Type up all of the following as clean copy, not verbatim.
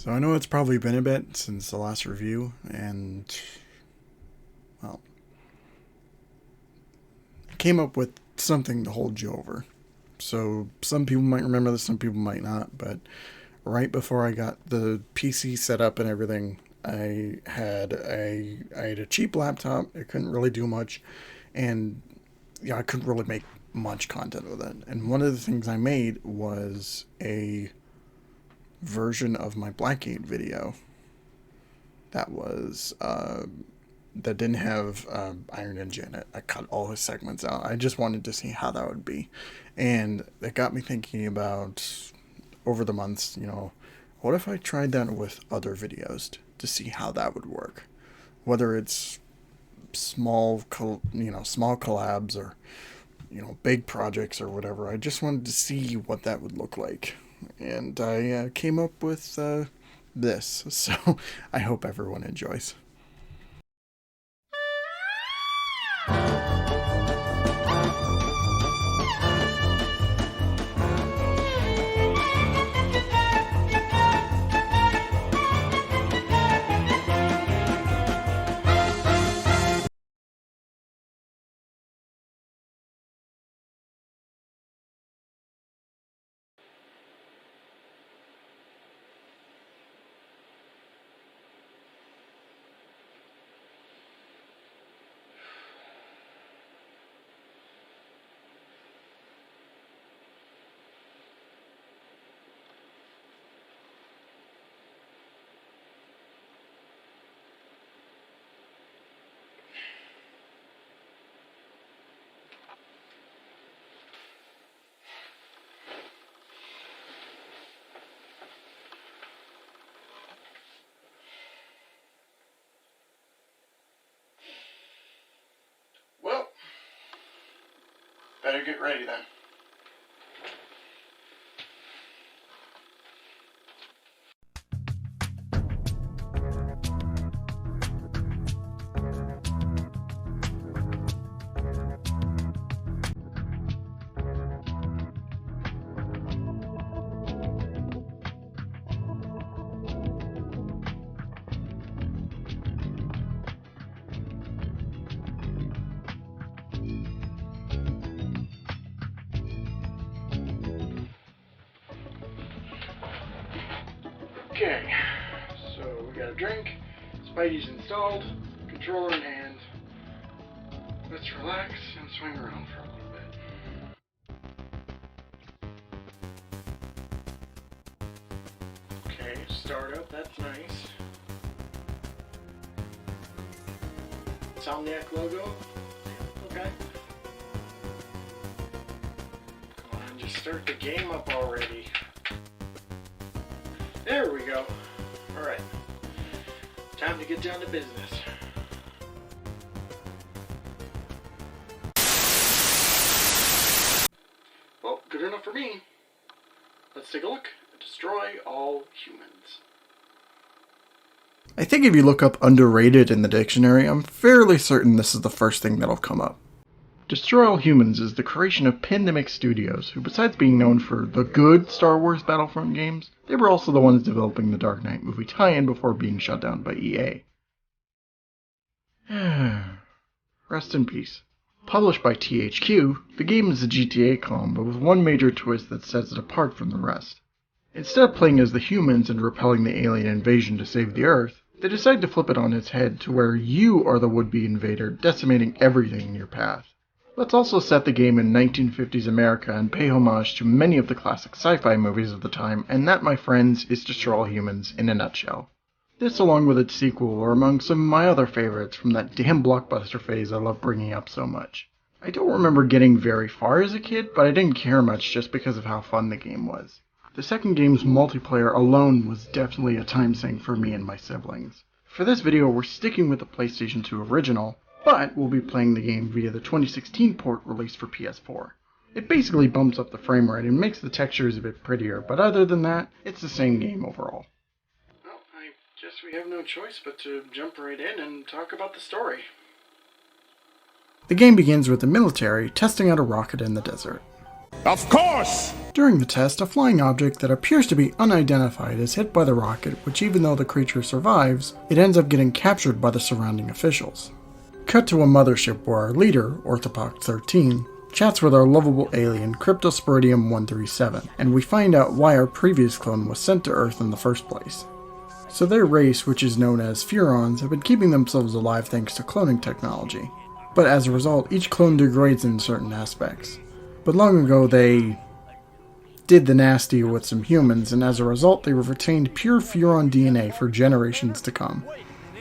So I know it's probably been a bit since the last review, and, well, I came up with something to hold you over. So some people might remember this, some people might not, but right before I got the PC set up and everything, I had a cheap laptop. It couldn't really do much, and I couldn't really make much content with it. And one of the things I made was a version of my Blackgate video that was that didn't have Iron Ninja in it. I cut all his segments out. I just wanted to see how that would be, and it got me thinking about over the months. What if I tried that with other videos to see how that would work? Whether it's small collabs or big projects or whatever. I just wanted to see what that would look like, and I came up with this. So I hope everyone enjoys. Well, better get ready then. Okay, so we got a drink, Spidey's installed, controller in hand. Let's relax and swing around for a little bit. Okay, start up, that's nice. Insomniac logo, okay. Come on, just start the game up already. There we go. Alright. Time to get down to business. Well, good enough for me. Let's take a look at Destroy All Humans. I think if you look up underrated in the dictionary, I'm fairly certain this is the first thing that'll come up. Destroy All Humans is the creation of Pandemic Studios, who besides being known for the good Star Wars Battlefront games, they were also the ones developing the Dark Knight movie tie-in before being shut down by EA. Rest in peace. Published by THQ, the game is a GTA clone, but with one major twist that sets it apart from the rest. Instead of playing as the humans and repelling the alien invasion to save the Earth, they decide to flip it on its head to where you are the would-be invader, decimating everything in your path. Let's also set the game in 1950s America and pay homage to many of the classic sci-fi movies of the time, and that, my friends, is Destroy All Humans in a nutshell. This, along with its sequel, are among some of my other favorites from that damn blockbuster phase I love bringing up so much. I don't remember getting very far as a kid, but I didn't care much just because of how fun the game was. The second game's multiplayer alone was definitely a time sink for me and my siblings. For this video, we're sticking with the PlayStation 2 original, but we'll be playing the game via the 2016 port released for PS4. It basically bumps up the frame rate and makes the textures a bit prettier, but other than that, it's the same game overall. Well, I guess we have no choice but to jump right in and talk about the story. The game begins with the military testing out a rocket in the desert. Of course! During the test, a flying object that appears to be unidentified is hit by the rocket, which even though the creature survives, it ends up getting captured by the surrounding officials. Cut to a mothership where our leader, Orthopox13, chats with our lovable alien Cryptosporidium-137, and we find out why our previous clone was sent to Earth in the first place. So their race, which is known as Furons, have been keeping themselves alive thanks to cloning technology. But as a result, each clone degrades in certain aspects. But long ago they did the nasty with some humans, and as a result they retained pure Furon DNA for generations to come.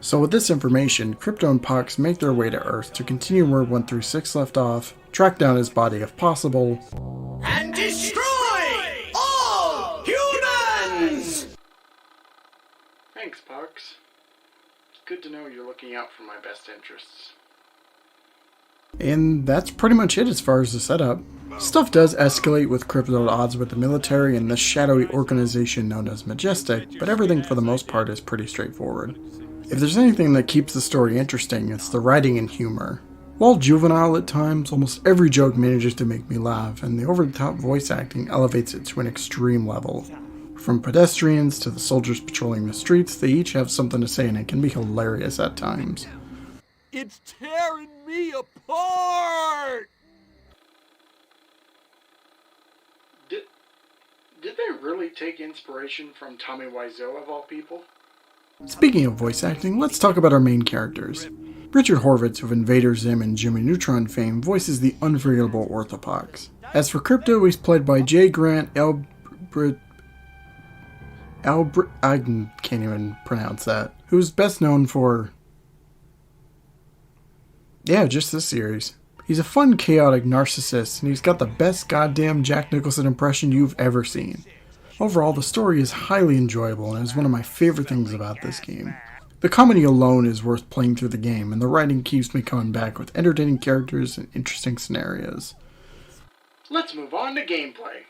So with this information, Crypto and Pox make their way to Earth to continue where 136 left off, track down his body if possible, and destroy all humans! Thanks, Pox. Good to know you're looking out for my best interests. And that's pretty much it as far as the setup. Stuff does escalate with Crypto at odds with the military and this shadowy organization known as Majestic, but everything for the most part is pretty straightforward. If there's anything that keeps the story interesting, it's the writing and humor. While juvenile at times, almost every joke manages to make me laugh, and the over-the-top voice acting elevates it to an extreme level. From pedestrians to the soldiers patrolling the streets, they each have something to say and it can be hilarious at times. It's tearing me apart! Did they really take inspiration from Tommy Wiseau of all people? Speaking of voice acting, let's talk about our main characters. Richard Horvitz of Invader Zim and Jimmy Neutron fame voices the unforgettable Orthopox. As for Crypto, he's played by J. Grant Albrecht, I can't even pronounce that, who's best known for... yeah, just this series. He's a fun, chaotic narcissist, and he's got the best goddamn Jack Nicholson impression you've ever seen. Overall, the story is highly enjoyable and is one of my favorite things about this game. The comedy alone is worth playing through the game, and the writing keeps me coming back with entertaining characters and interesting scenarios. Let's move on to gameplay.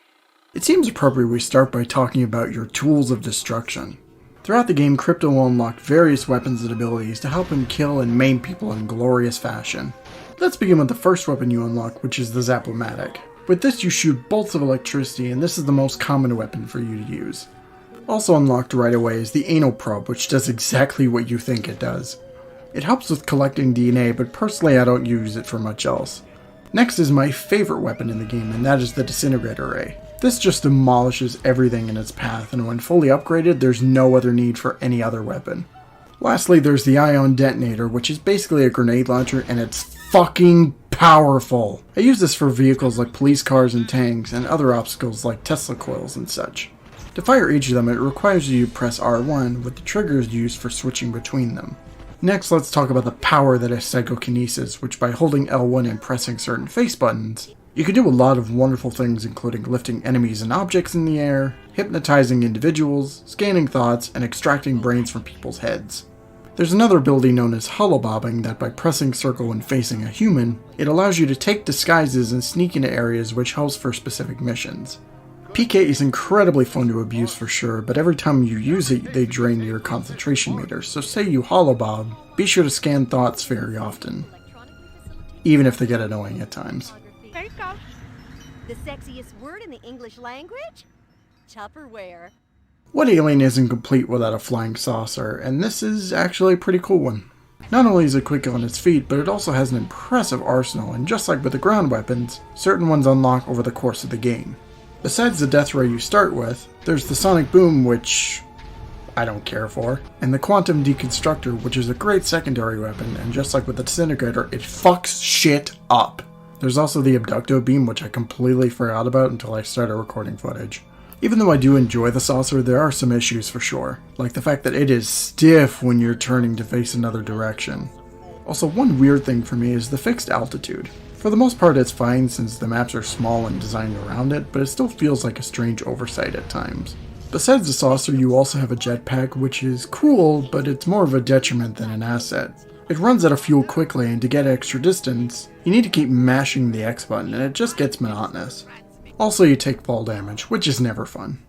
It seems appropriate we start by talking about your tools of destruction. Throughout the game, Crypto will unlock various weapons and abilities to help him kill and maim people in glorious fashion. Let's begin with the first weapon you unlock, which is the Zap-O-Matic. With this you shoot bolts of electricity, and this is the most common weapon for you to use. Also unlocked right away is the Anal Probe, which does exactly what you think it does. It helps with collecting DNA, but personally I don't use it for much else. Next is my favorite weapon in the game, and that is the Disintegrator Ray. This just demolishes everything in its path, and when fully upgraded, there's no other need for any other weapon. Lastly, there's the Ion Detonator, which is basically a grenade launcher, and it's fucking powerful. I use this for vehicles like police cars and tanks, and other obstacles like Tesla coils and such. To fire each of them, it requires you to press R1, with the triggers used for switching between them. Next, let's talk about the power that is psychokinesis, which by holding L1 and pressing certain face buttons, you can do a lot of wonderful things, including lifting enemies and objects in the air, hypnotizing individuals, scanning thoughts, and extracting brains from people's heads. There's another ability known as holobobbing that by pressing circle when facing a human, it allows you to take disguises and sneak into areas which helps for specific missions. PK is incredibly fun to abuse for sure, but every time you use it, they drain your concentration meter, so say you holobob, be sure to scan thoughts very often, even if they get annoying at times. The sexiest word in the English language? Tupperware. What alien isn't complete without a flying saucer, and this is actually a pretty cool one. Not only is it quick on its feet, but it also has an impressive arsenal, and just like with the ground weapons, certain ones unlock over the course of the game. Besides the death ray you start with, there's the sonic boom, which I don't care for, and the quantum deconstructor, which is a great secondary weapon, and just like with the disintegrator, it fucks shit up. There's also the abducto beam, which I completely forgot about until I started recording footage. Even though I do enjoy the saucer, there are some issues for sure, like the fact that it is stiff when you're turning to face another direction. Also, one weird thing for me is the fixed altitude. For the most part it's fine since the maps are small and designed around it, but it still feels like a strange oversight at times. Besides the saucer, you also have a jetpack, which is cool, but it's more of a detriment than an asset. It runs out of fuel quickly, and to get extra distance, you need to keep mashing the X button, and it just gets monotonous. Also, you take fall damage, which is never fun.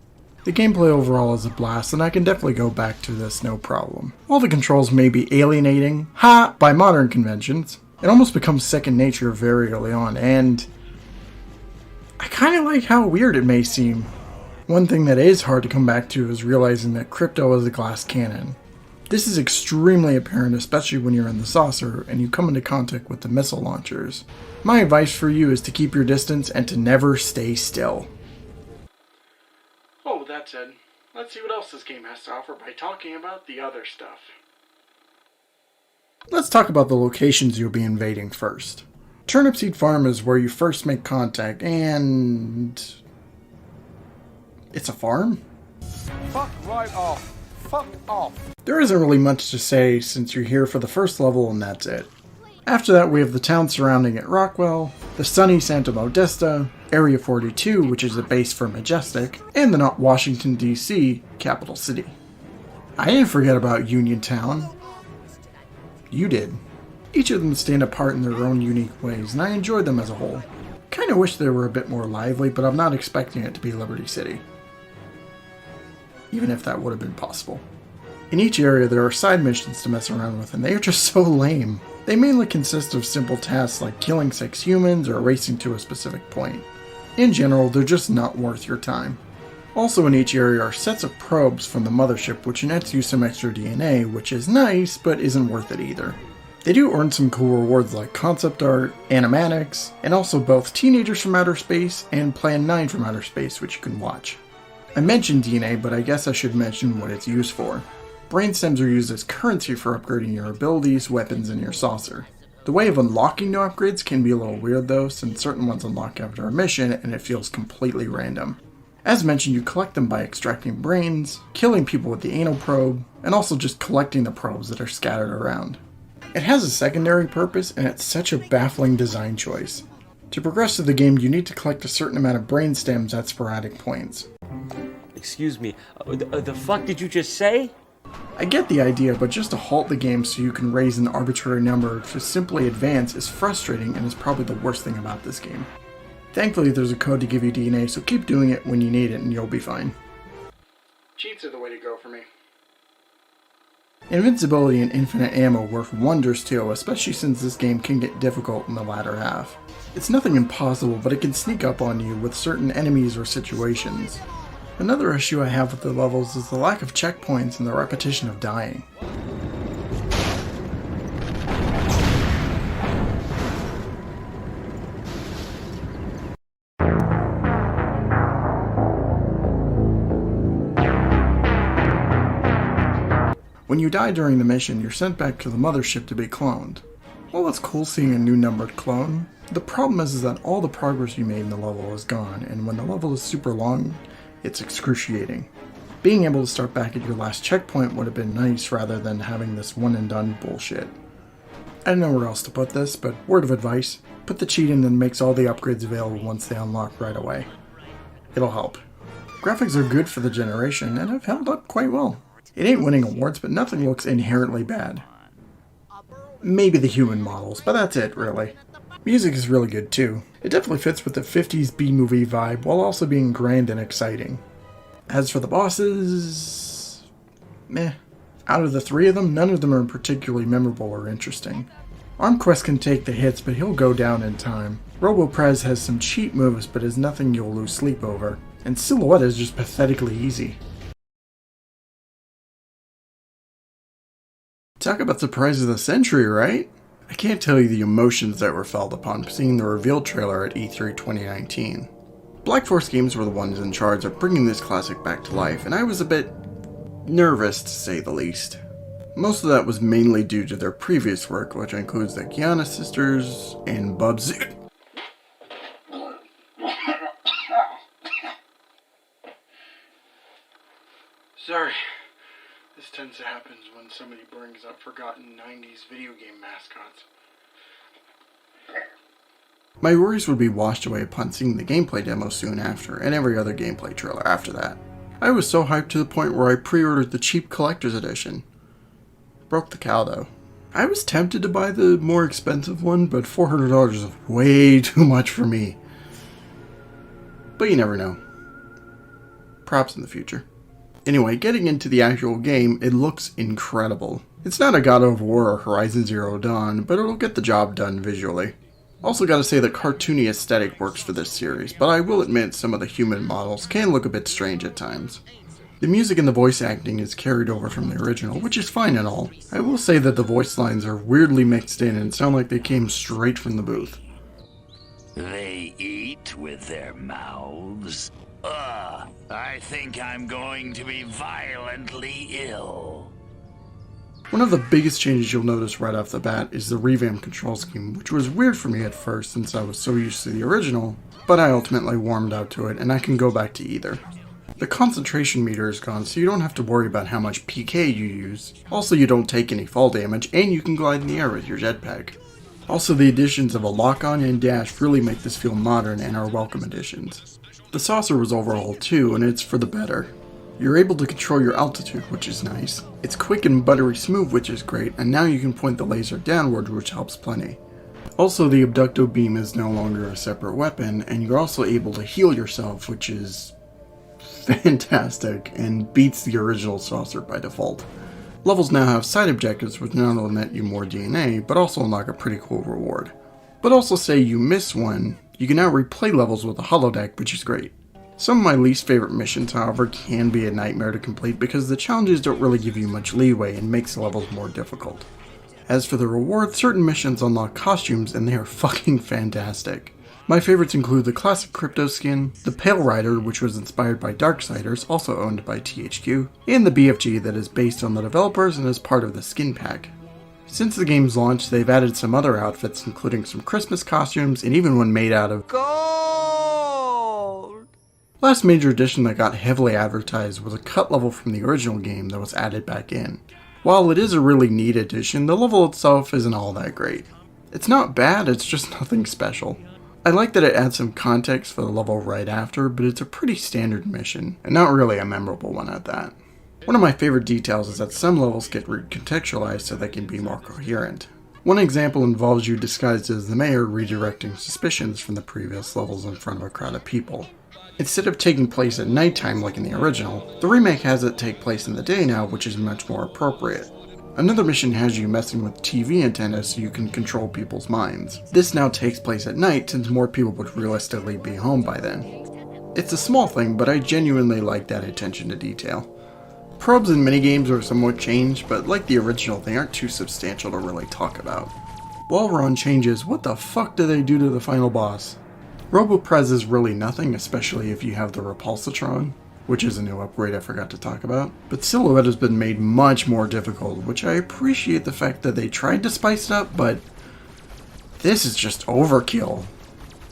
The gameplay overall is a blast, and I can definitely go back to this no problem. While the controls may be alienating, by modern conventions, it almost becomes second nature very early on, and I kind of like how weird it may seem. One thing that is hard to come back to is realizing that crypto is a glass cannon. This is extremely apparent, especially when you're in the saucer and you come into contact with the missile launchers. My advice for you is to keep your distance and to never stay still. Oh, with that said, let's see what else this game has to offer by talking about the other stuff. Let's talk about the locations you'll be invading first. Turnip Seed Farm is where you first make contact, and... it's a farm? Fuck right off. Fuck off. There isn't really much to say since you're here for the first level and that's it. After that we have the town surrounding it, Rockwell, the sunny Santa Modesta, Area 42, which is a base for Majestic, and the not Washington DC capital city. I didn't forget about Uniontown. You did. Each of them stand apart in their own unique ways, and I enjoyed them as a whole. Kinda wish they were a bit more lively, but I'm not expecting it to be Liberty City. Even if that would have been possible. In each area there are side missions to mess around with, and they are just so lame. They mainly consist of simple tasks like killing 6 humans or racing to a specific point. In general, they're just not worth your time. Also in each area are sets of probes from the mothership which nets you some extra DNA, which is nice, but isn't worth it either. They do earn some cool rewards like concept art, animatics, and also both Teenagers from Outer Space and Plan 9 from Outer Space, which you can watch. I mentioned DNA, but I guess I should mention what it's used for. Brainstems are used as currency for upgrading your abilities, weapons, and your saucer. The way of unlocking new upgrades can be a little weird though, since certain ones unlock after a mission and it feels completely random. As mentioned, you collect them by extracting brains, killing people with the anal probe, and also just collecting the probes that are scattered around. It has a secondary purpose, and it's such a baffling design choice. To progress through the game, you need to collect a certain amount of brain stems at sporadic points. Excuse me, the fuck did you just say? I get the idea, but just to halt the game so you can raise an arbitrary number to simply advance is frustrating and is probably the worst thing about this game. Thankfully there's a code to give you DNA, so keep doing it when you need it and you'll be fine. Cheats are the way to go for me. Invincibility and infinite ammo work wonders too, especially since this game can get difficult in the latter half. It's nothing impossible, but it can sneak up on you with certain enemies or situations. Another issue I have with the levels is the lack of checkpoints and the repetition of dying. When you die during the mission, you're sent back to the mothership to be cloned. Well, it's cool seeing a new numbered clone. The problem is that all the progress you made in the level is gone, and when the level is super long, it's excruciating. Being able to start back at your last checkpoint would have been nice rather than having this one and done bullshit. I don't know where else to put this, but word of advice, put the cheat in that makes all the upgrades available once they unlock right away. It'll help. Graphics are good for the generation and have held up quite well. It ain't winning awards, but nothing looks inherently bad. Maybe the human models, but that's it really. Music is really good too. It definitely fits with the 50s B-movie vibe while also being grand and exciting. As for the bosses... meh. Out of the 3 of them, none of them are particularly memorable or interesting. Armquest can take the hits, but he'll go down in time. RoboPrez has some cheap moves, but is nothing you'll lose sleep over. And Silhouette is just pathetically easy. Talk about surprise of the century, right? I can't tell you the emotions that were felt upon seeing the reveal trailer at E3 2019. Black Force Games were the ones in charge of bringing this classic back to life, and I was a bit nervous to say the least. Most of that was mainly due to their previous work, which includes the Guiana Sisters and Bub's... Sorry. This tends to happen when somebody brings up forgotten 90s video game mascots. My worries would be washed away upon seeing the gameplay demo soon after, and every other gameplay trailer after that. I was so hyped to the point where I pre-ordered the cheap collector's edition. Broke the cow though. I was tempted to buy the more expensive one, but $400 is way too much for me. But you never know. Props in the future. Anyway, getting into the actual game, it looks incredible. It's not a God of War or Horizon Zero Dawn, but it'll get the job done visually. Also gotta say the cartoony aesthetic works for this series, but I will admit some of the human models can look a bit strange at times. The music and the voice acting is carried over from the original, which is fine and all. I will say that the voice lines are weirdly mixed in and sound like they came straight from the booth. They eat with their mouths? I think I'm going to be violently ill. One of the biggest changes you'll notice right off the bat is the revamped control scheme, which was weird for me at first since I was so used to the original, but I ultimately warmed up to it and I can go back to either. The concentration meter is gone, so you don't have to worry about how much PK you use. Also, you don't take any fall damage, and you can glide in the air with your jetpack. Also, the additions of a lock-on and dash really make this feel modern and are welcome additions. The saucer was overhauled too, and it's for the better. You're able to control your altitude, which is nice. It's quick and buttery smooth, which is great, and now you can point the laser downward, which helps plenty. Also, the abducto beam is no longer a separate weapon, and you're also able to heal yourself, which is fantastic and beats the original saucer by default. Levels now have side objectives which not only net you more DNA, but also unlock a pretty cool reward. But also say you miss one, you can now replay levels with a holodeck, which is great. Some of my least favorite missions, however, can be a nightmare to complete because the challenges don't really give you much leeway and makes the levels more difficult. As for the rewards, certain missions unlock costumes and they are fucking fantastic. My favorites include the classic Crypto skin, the Pale Rider, which was inspired by Darksiders, also owned by THQ, and the BFG that is based on the developers and is part of the skin pack. Since the game's launch, they've added some other outfits, including some Christmas costumes and even one made out of Gold! Last major addition that got heavily advertised was a cut level from the original game that was added back in. While it is a really neat addition, the level itself isn't all that great. It's not bad, it's just nothing special. I like that it adds some context for the level right after, but it's a pretty standard mission, and not really a memorable one at that. One of my favorite details is that some levels get recontextualized so they can be more coherent. One example involves you disguised as the mayor redirecting suspicions from the previous levels in front of a crowd of people. Instead of taking place at nighttime like in the original, the remake has it take place in the day now, which is much more appropriate. Another mission has you messing with TV antennas so you can control people's minds. This now takes place at night since more people would realistically be home by then. It's a small thing, but I genuinely like that attention to detail. Probes and minigames are somewhat changed, but like the original, they aren't too substantial to really talk about. While we're on changes, what the fuck do they do to the final boss? RoboPrez is really nothing, especially if you have the Repulsatron, which is a new upgrade I forgot to talk about. But Silhouette has been made much more difficult, which I appreciate the fact that they tried to spice it up, but this is just overkill.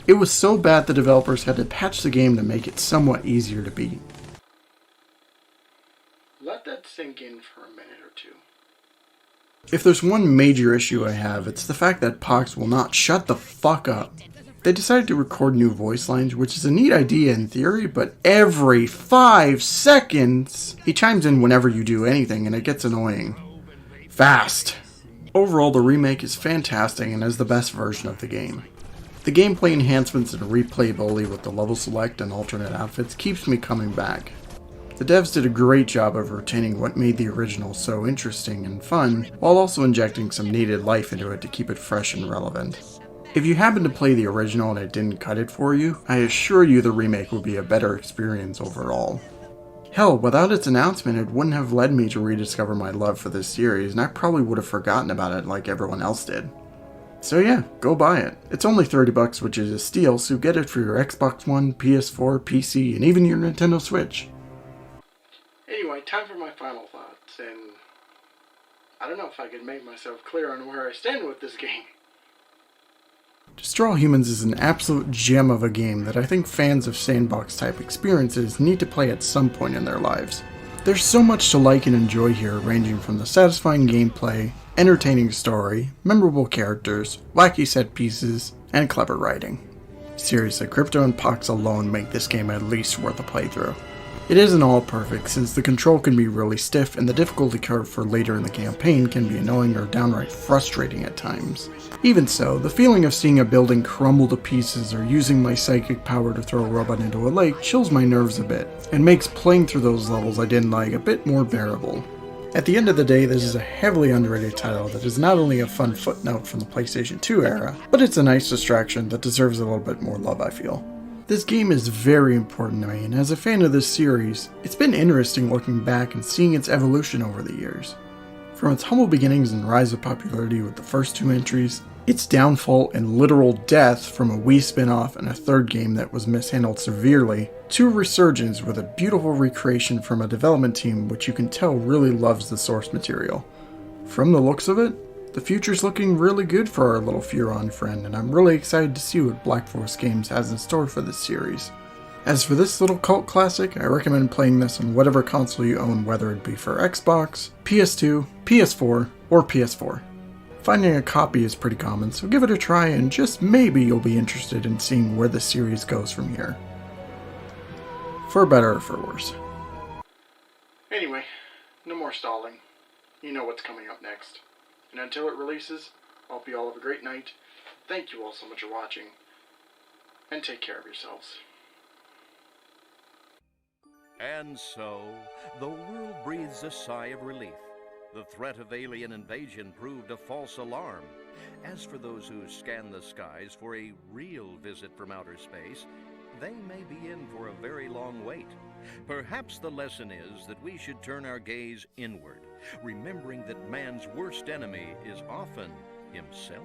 It was so bad the developers had to patch the game to make it somewhat easier to beat. Let that sink in for a minute or two. If there's one major issue I have, it's the fact that Pox will not shut the fuck up. They decided to record new voice lines, which is a neat idea in theory, but every 5 seconds, he chimes in whenever you do anything and it gets annoying. Fast. Overall, the remake is fantastic and is the best version of the game. The gameplay enhancements and replayability with the level select and alternate outfits keeps me coming back. The devs did a great job of retaining what made the original so interesting and fun, while also injecting some needed life into it to keep it fresh and relevant. If you happen to play the original and it didn't cut it for you, I assure you the remake will be a better experience overall. Hell, without its announcement, it wouldn't have led me to rediscover my love for this series, and I probably would have forgotten about it like everyone else did. So yeah, go buy it. It's only $30, which is a steal, so get it for your Xbox One, PS4, PC, and even your Nintendo Switch. Anyway, time for my final thoughts, and I don't know if I can make myself clear on where I stand with this game. Destroy All Humans is an absolute gem of a game that I think fans of sandbox-type experiences need to play at some point in their lives. There's so much to like and enjoy here, ranging from the satisfying gameplay, entertaining story, memorable characters, wacky set pieces, and clever writing. Seriously, Crypto and Pox alone make this game at least worth a playthrough. It isn't all perfect, since the control can be really stiff and the difficulty curve for later in the campaign can be annoying or downright frustrating at times. Even so, the feeling of seeing a building crumble to pieces or using my psychic power to throw a robot into a lake chills my nerves a bit, and makes playing through those levels I didn't like a bit more bearable. At the end of the day, this is a heavily underrated title that is not only a fun footnote from the PlayStation 2 era, but it's a nice distraction that deserves a little bit more love, I feel. This game is very important to me, and as a fan of this series, it's been interesting looking back and seeing its evolution over the years. From its humble beginnings and rise of popularity with the first 2 entries, its downfall and literal death from a Wii spin-off and a third game that was mishandled severely, to a resurgence with a beautiful recreation from a development team which you can tell really loves the source material. From the looks of it, the future's looking really good for our little Furon friend, and I'm really excited to see what Black Forest Games has in store for this series. As for this little cult classic, I recommend playing this on whatever console you own, whether it be for Xbox, PS2, PS4, or PS4. Finding a copy is pretty common, so give it a try and just maybe you'll be interested in seeing where the series goes from here. For better or for worse. Anyway, no more stalling. You know what's coming up next. And until it releases, I hope you all have a great night. Thank you all so much for watching. And take care of yourselves. And so, the world breathes a sigh of relief. The threat of alien invasion proved a false alarm. As for those who scan the skies for a real visit from outer space, they may be in for a very long wait. Perhaps the lesson is that we should turn our gaze inward, remembering that man's worst enemy is often himself.